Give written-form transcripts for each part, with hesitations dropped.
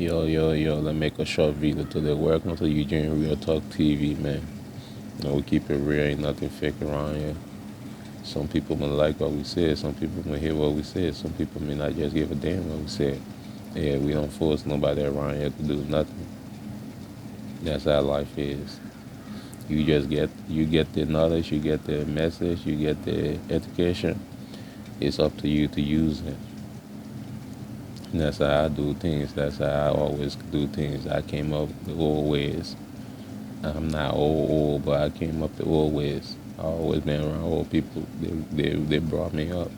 let's make a short video today. Welcome to Eugene Real Talk TV, man. We keep it real, ain't nothing fake around here. Some people may like what we said, some people may hear what we said, some people may not just give a damn what we said. Yeah, we don't force nobody around here to do nothing. That's how life is. You get the knowledge, you get the message, you get the education. It's up to you to use it. And that's how I do things. That's how I always do things. I came up the old ways. I'm not old, but I came up the old ways. I always been around old people. They brought me up.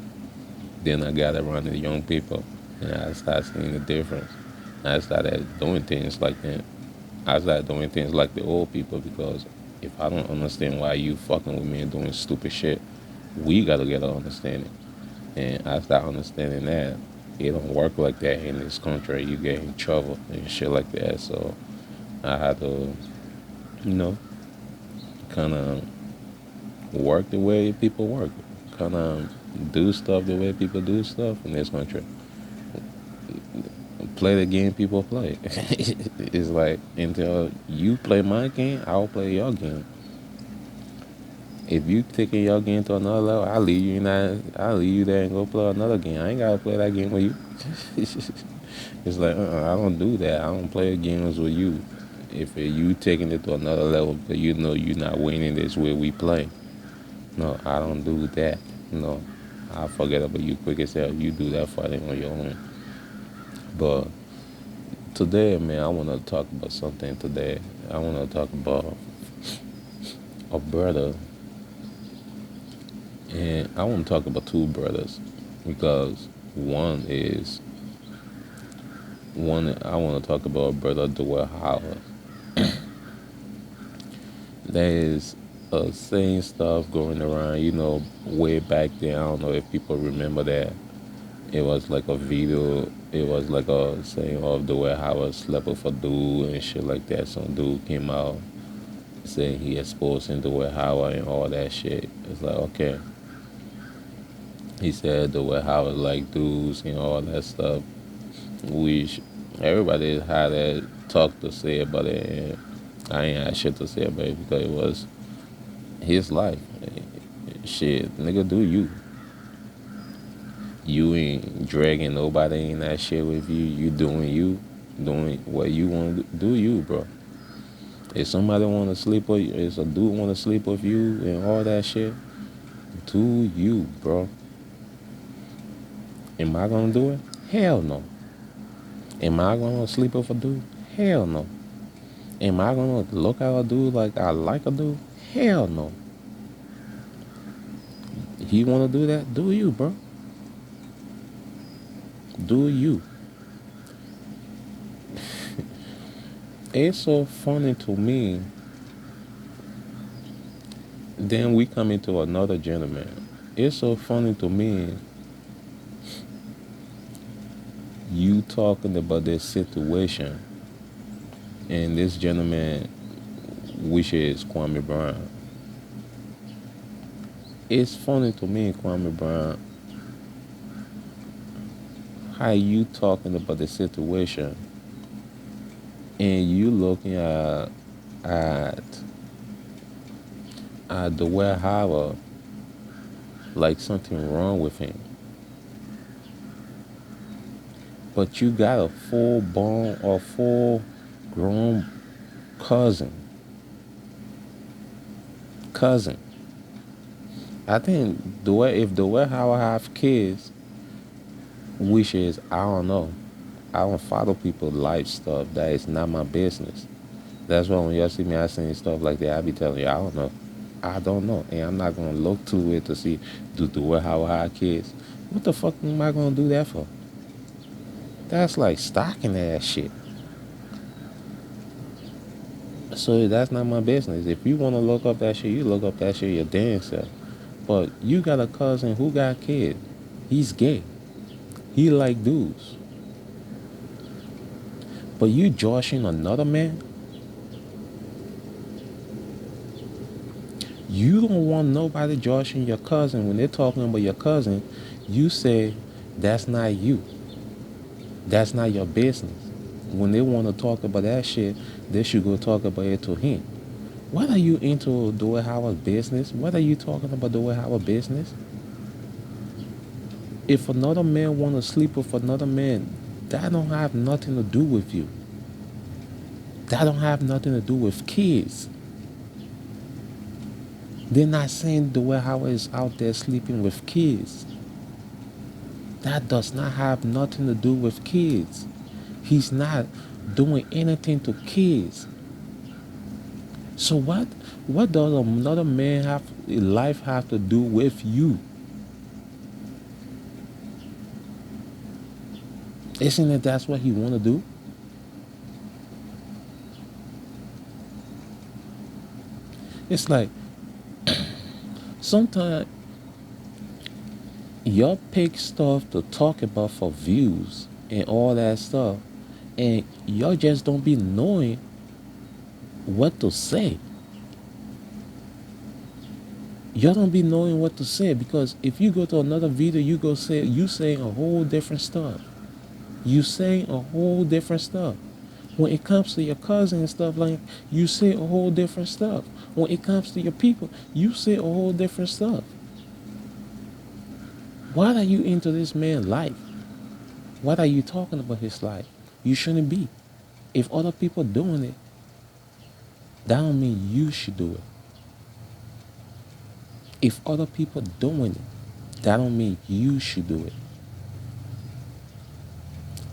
Then I got around the young people, and I started seeing the difference. I started doing things like that. I started doing things like the old people because if I don't understand why you fucking with me and doing stupid shit, we gotta get an understanding. And I started understanding that it don't work like that in this country. You get in trouble and shit like that. So I had to, you know, kind of work the way people work, kind of do stuff the way people do stuff in this country. Play the game people play. It's like until you play my game, I'll play your game. If you taking your game to another level, I'll leave you in that. I'll leave you there and go play another game. I ain't gotta play that game with you. It's like I don't do that. I don't play games with you. If you taking it to another level, because you know you're not winning this way we play. No, I don't do that. No, I forget about you quick as hell. You do that fighting on your own. But today, man, I want to talk about something today. I want to talk about a brother, and I want to talk about two brothers because one is one. I want to talk about brother Dwight Howard. There is same stuff going around, way back then. I don't know if people remember that. It was like a video. It was like a saying of the way Howard slept with a dude and shit like that. Some dude came out saying he exposed him to way Howard and all that shit. It's like, okay. He said the way Howard like dudes and all that stuff. Everybody had that talk to say about it. And I ain't had shit to say about it because it was his life. Shit, nigga, do you. You ain't dragging nobody in that shit with you. You doing what you want to do. You, bro. If somebody want to sleep with you, if a dude want to sleep with you and all that shit, do you, bro. Am I gonna do it? Hell no. Am I gonna sleep with a dude? Hell no. Am I gonna look at a dude like I like a dude? Hell no. He wanna do that? Do you, bro. Do you. It's so funny to me. Then we come into another gentleman. It's so funny to me. You talking about this situation, and this gentleman, which is Kwame Brown. It's funny to me, Kwame Brown, how you talking about the situation, and you looking at the way Howard like something wrong with him. But you got a full-born or full-grown cousin. I think if the way how I have kids, which is I don't know. I don't follow people's life stuff. That is not my business. That's why when y'all see me asking stuff like that, I be telling you I don't know. I don't know, and I'm not gonna look to it to see do the way how I have kids. What the fuck am I gonna do that for? That's like stalking that shit. So that's not my business. If you want to look up that shit, you look up that shit your damn self. But you got a cousin who got kids. He's gay. He like dudes. But you joshing another man? You don't want nobody joshing your cousin. When they're talking about your cousin, you say, that's not you. That's not your business. when they want to talk about that shit, they should go talk about it to him. What are you into Dwight Howard business? What are you talking about Dwight Howard business? If another man want to sleep with another man, that don't have nothing to do with you. That don't have nothing to do with kids. They're not saying Dwight Howard is out there sleeping with kids. That does not have nothing to do with kids. He's not doing anything to kids. So what does another man have life have to do with you? Isn't it that's what he wanna do? It's like sometimes y'all pick stuff to talk about for views and all that stuff, and y'all just don't be knowing what to say. Y'all don't be knowing what to say because if you go to another video, you saying a whole different stuff. You saying a whole different stuff. When it comes to your cousin and stuff like you say a whole different stuff. When it comes to your people, you say a whole different stuff. Why are you into this man's life? What are you talking about his life? You shouldn't be. If other people doing it, that don't mean you should do it. If other people doing it, that don't mean you should do it.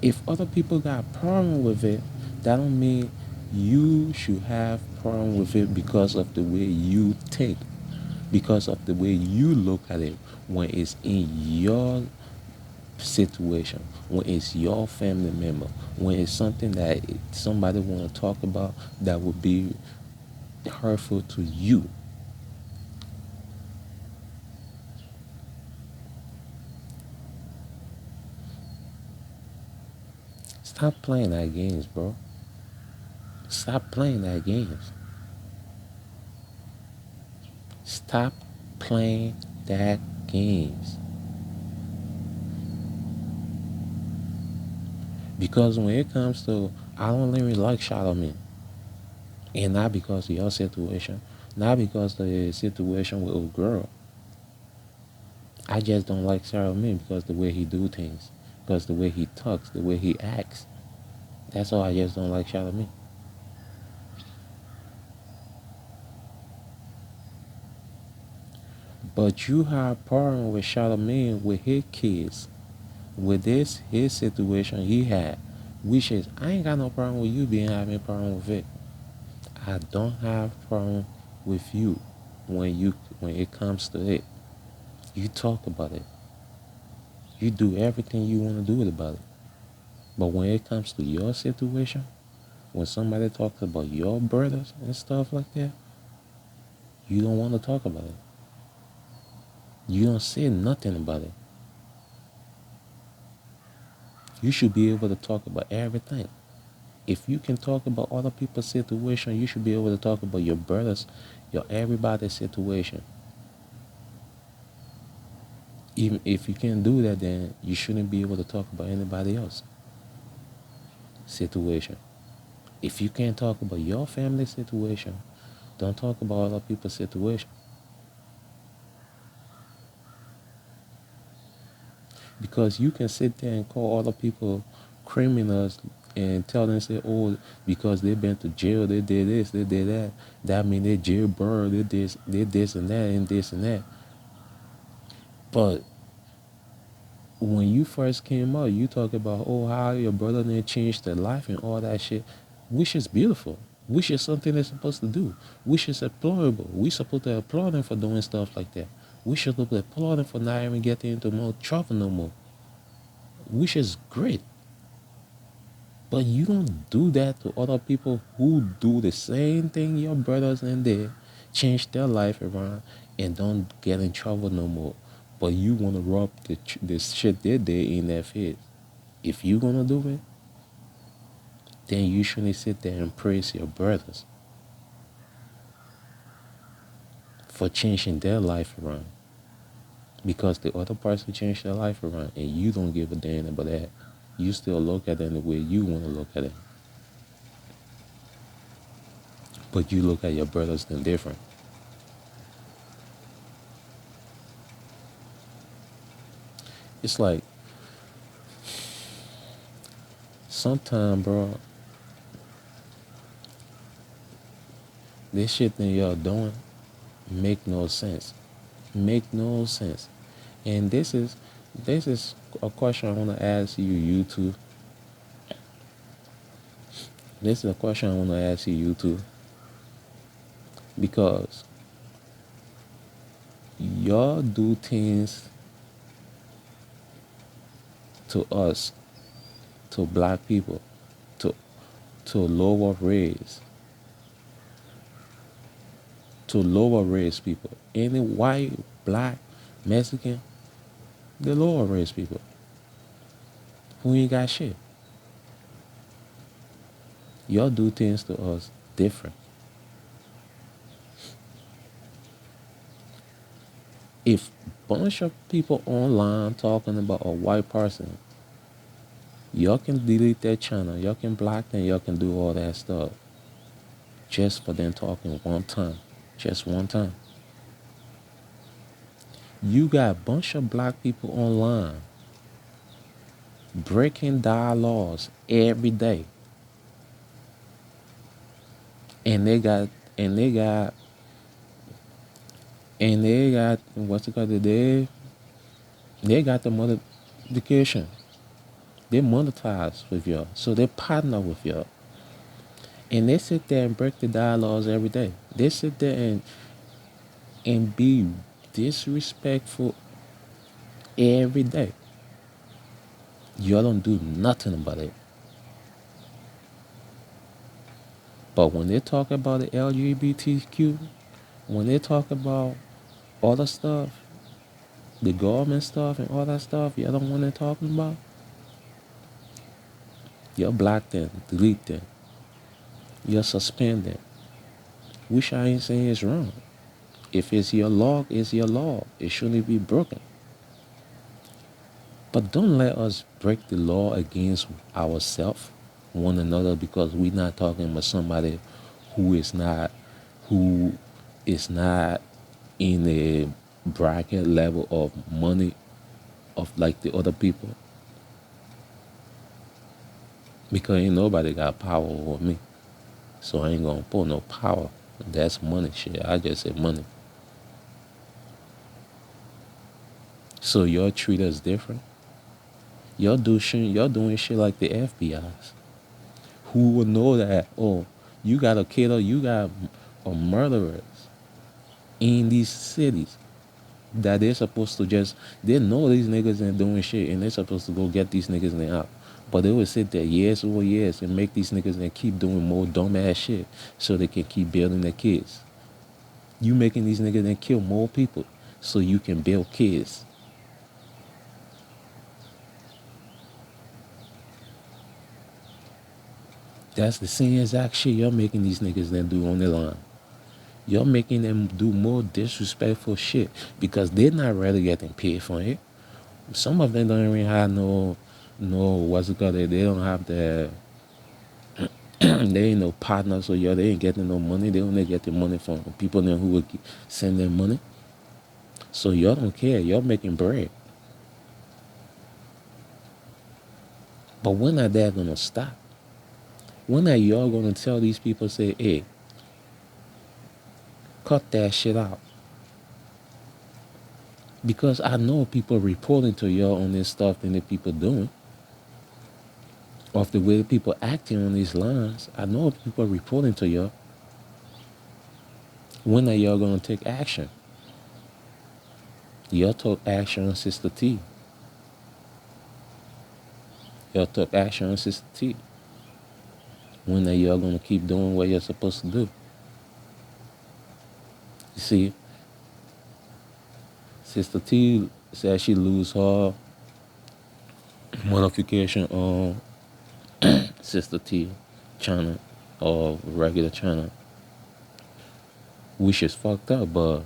If other people got a problem with it, that don't mean you should have problem with it because of the way you think, because of the way you look at it when it's in your situation, when it's your family member, when it's something that somebody want to talk about that would be hurtful to you. Stop playing that games, bro. Stop playing that games. Stop playing that games. Because when it comes to, I don't really like Charlamagne. And not because of your situation, not because of the situation with a girl. I just don't like Charlamagne because the way he do things, because the way he talks, the way he acts. That's all. I just don't like Charlamagne. But you have a problem with Charlamagne with his kids, with this his situation he had, which is I ain't got no problem with you being having a problem with it. I don't have problem with you when it comes to it. You talk about it. You do everything you want to do about it. But when it comes to your situation, when somebody talks about your brothers and stuff like that, you don't want to talk about it. You don't say nothing about it. You should be able to talk about everything. If you can talk about other people's situation, you should be able to talk about your brothers, your everybody's situation. Even if you can't do that, then you shouldn't be able to talk about anybody else situation. If you can't talk about your family situation, don't talk about other people's situation. Because you can sit there and call other people criminals and tell them, say, oh, because they've been to jail, they did this, they did that. That mean they jailbird, they this and that and this and that. But when you first came out, you talk about, oh, how your brother didn't change their life and all that shit, which is beautiful. Which is something they're supposed to do. Which is applaudable. We supposed to applaud them for doing stuff like that. We should applaud them for not even getting into more trouble no more. Which is great. But you don't do that to other people who do the same thing your brothers and they change their life around and don't get in trouble no more. But you want to rub the shit they did in their face. If you gonna do it, then you shouldn't sit there and praise your brothers for changing their life around. Because the other person changed their life around and you don't give a damn about that. You still look at them the way you want to look at it. but you look at your brothers then different. It's like sometimes, bro, this shit that y'all doing make no sense. Make no sense. And this is a question I want to ask you two. This is a question I want to ask you two because y'all do things to us, to black people, to lower race, to lower race people. Any white, black, Mexican, the lower race people who ain't got shit. Y'all do things to us different. If bunch of people online talking about a white person, y'all can delete their channel, y'all can block them, y'all can do all that stuff. Just for them talking one time. Just one time. You got a bunch of black people online breaking die laws every day. And they got and they got and they got what's it called? They got the modification. They monetize with y'all. So they partner with y'all. And they sit there and break the dialogues every day. They sit there and be disrespectful every day. Y'all don't do nothing about it. But when they talk about the LGBTQ, when they talk about other stuff, the government stuff and all that stuff, y'all don't want to talking about, y'all block them, delete them, you'll suspend them. Which I ain't saying is wrong. If it's your law, it's your law. It shouldn't be broken. But don't let us break the law against ourselves, one another, because we're not talking about somebody who is not who is not in a bracket level of money of like the other people. Because ain't nobody got power over me. So I ain't gonna put no power. That's money shit. I just said money. So y'all treat us different. Y'all doing shit like the FBI's. Who would know that? Oh, you got a killer, you got a murderers in these cities that they're supposed to just, they know these niggas ain't doing shit and they're supposed to go get these niggas and they out. But they would sit there years over years and make these niggas and keep doing more dumbass shit so they can keep building their kids. You making these niggas and kill more people so you can build kids. That's the same exact shit you're making these niggas then do on the line. You're making them do more disrespectful shit because they're not really getting paid for it. Some of them don't even have no what's it called? They don't have the they ain't no partners, so yeah, they ain't getting no money. They only get the money from people then who would send them money. So y'all don't care. Y'all making bread. But when are that gonna stop? When are y'all gonna tell these people say, hey, cut that shit out? Because I know people reporting to y'all on this stuff and the people doing. Of the way people acting on these lines, I know people reporting to y'all. When are y'all gonna take action? Y'all took action on Sister T. Y'all took action on Sister T. When are y'all gonna keep doing what you're supposed to do? You see, Sister T said she lose her modification on Sister T channel or regular channel, which is fucked up. But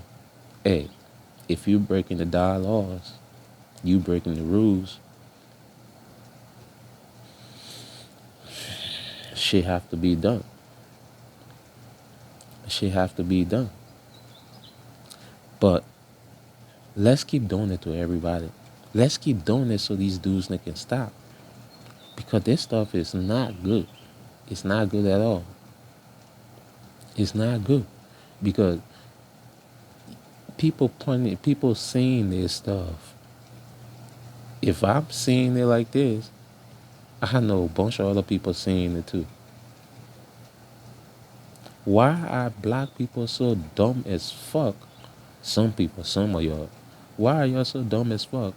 hey, if you breaking the die laws, you breaking the rules, shit have to be done. Shit have to be done. But let's keep doing it to everybody. Let's keep doing it so these dudes can stop. Because this stuff is not good. It's not good at all. It's not good. Because people seeing this stuff. If I'm seeing it like this, I know a bunch of other people seeing it too. Why are black people so dumb as fuck? Some people, some of y'all. Why are y'all so dumb as fuck?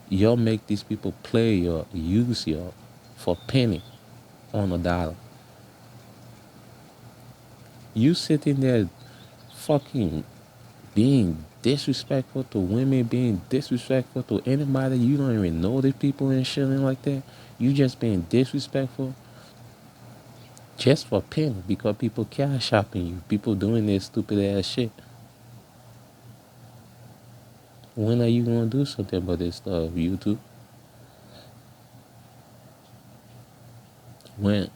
Y'all make these people play y'all, use y'all for penny on a dollar. You sitting there fucking being disrespectful to women, being disrespectful to anybody. You don't even know these people and shit like that. You just being disrespectful just for penny because people cash shopping you. People doing this stupid ass shit. When are you gonna do something about this stuff, YouTube? When?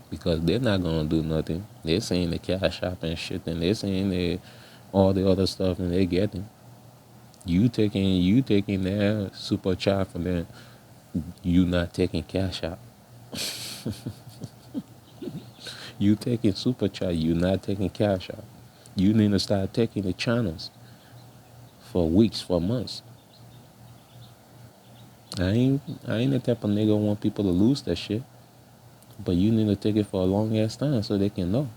Because they're not gonna do nothing. They're saying the cash shop and shit, and they're saying all the other stuff, and they're getting. You taking their super chat from them. You not taking cash out. You taking super chat. You not taking cash out. You need to start taking the channels for weeks, for months. I ain't the type of nigga who want people to lose that shit. But you need to take it for a long ass time so they can know.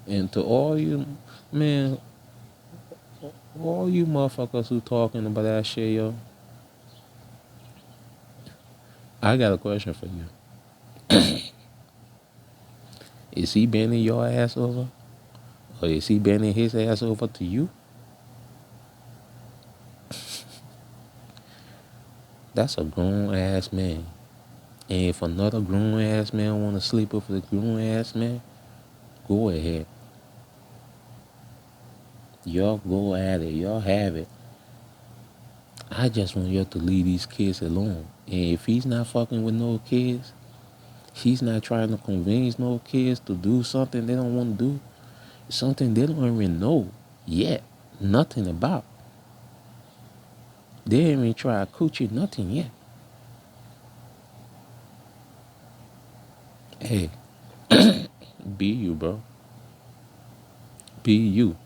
And to all you, man, all you motherfuckers who talking about that shit, yo, I got a question for you. Is he bending your ass over? Or is he bending his ass over to you? That's a grown ass man. And if another grown ass man want to sleep with a grown ass man, go ahead. Y'all go at it. Y'all have it. I just want y'all to leave these kids alone. And if he's not fucking with no kids, he's not trying to convince no kids to do something they don't want to do, something they don't even know yet, nothing about. They ain't even try coochie, nothing yet. Hey, be you, bro. Be you.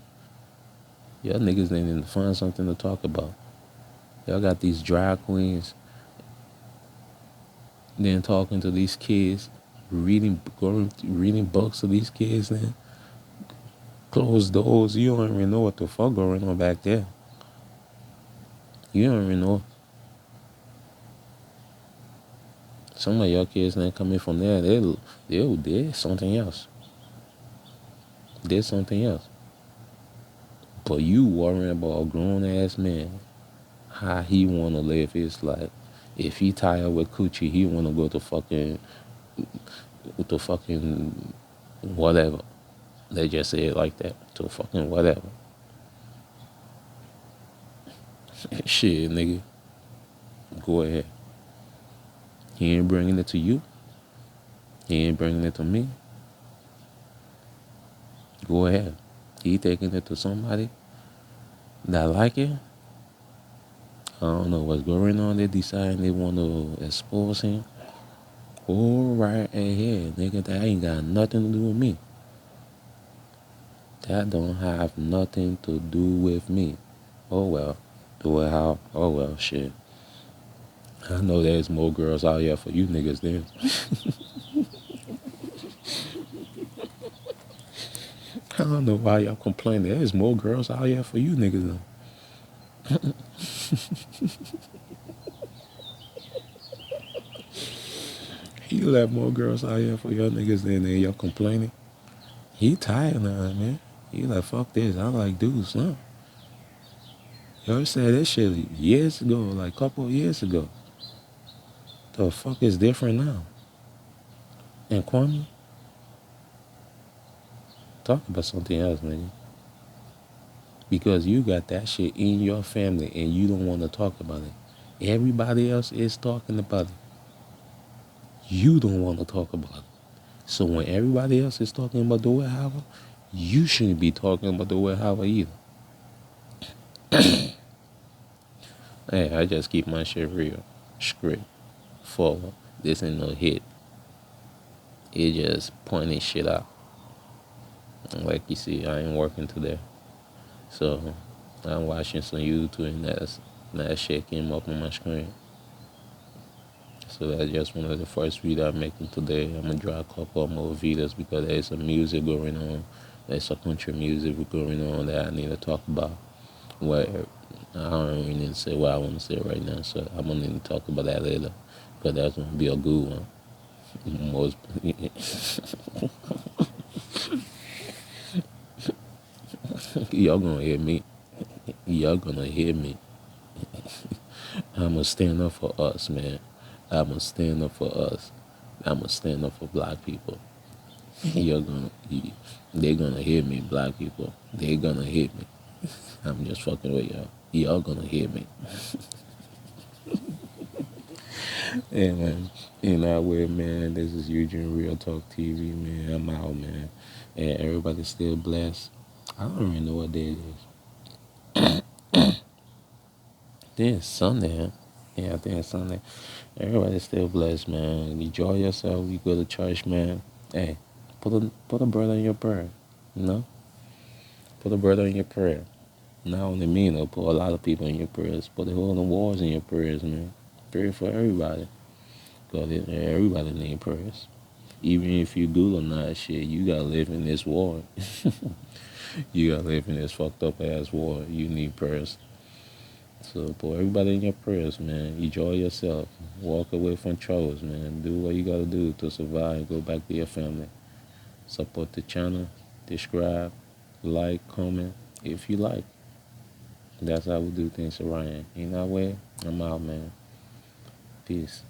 Y'all niggas need to find something to talk about. Y'all got these drag queens then talking to these kids, reading books to these kids, then closed doors. You don't even know what the fuck going on back there. You don't even know. Some of your kids then coming from there, they're something else. They're something else. But you worrying about a grown ass man, how he wanna live his life. If he tired with coochie, he wanna go to fucking whatever. They just say it like that. To fucking whatever. Shit, nigga. Go ahead. He ain't bringing it to you. He ain't bringing it to me. Go ahead. He taking it to somebody that like it. I don't know what's going on. They deciding they want to expose him. Go right ahead, nigga. That ain't got nothing to do with me. That don't have nothing to do with me. Oh well. Do it how? Oh well, shit. I know there's more girls out here for you niggas then. I don't know why y'all complaining. There's more girls out here for you niggas though. He let more girls out here for y'all niggas than y'all complaining. He tired now, man. He like, fuck this. I like dudes, huh? Y'all said that shit years ago, like a couple of years ago. The fuck is different now? And Kwame, talk about something else, nigga. Because you got that shit in your family and you don't want to talk about it. Everybody else is talking about it. You don't want to talk about it. So when everybody else is talking about Dwight Howard, you shouldn't be talking about Dwight Howard either. Hey, I just keep my shit real, script, forward. This ain't no hit. It just pointing shit out. Like you see, I ain't working today. So I'm watching some YouTube and that shit came up on my screen. So that's just one of the first videos I'm making today. I'm gonna draw a couple more videos because there's some music going on. There's some country music going on that I need to talk about. Where I don't really need to say what I want to say right now, so I'm gonna need to talk about that later. Because that's gonna be a good one. Most y'all gonna hear me. Y'all gonna hear me. I'ma stand up for us, man. I'ma stand up for us. I'ma stand up for black people. You're gonna, they're gonna hear me, black people. They're gonna hear me. I'm just fucking with y'all. Y'all gonna hear me. And in that way, man, this is Eugene Real Talk TV, man. I'm out, man. And everybody's still blessed. I don't even know what day it is. I think it's Sunday, huh? Yeah, I think it's Sunday. Everybody's still blessed, man. Enjoy yourself. You go to church, man. Hey, put a brother in your prayer. You know? Put a brother in your prayer. Not only me, though, put a lot of people in your prayers. Put the whole of the wars in your prayers, man. Pray for everybody. Because everybody need prayers. Even if you good or not, shit, you gotta live in this war. You gotta live in this fucked up ass war. You need prayers. So put everybody in your prayers, man. Enjoy yourself. Walk away from troubles, man. Do what you gotta do to survive. Go back to your family. Support the channel. Subscribe. Like, comment. If you like. That's how we do things around here. In that way, I'm out, man. Peace.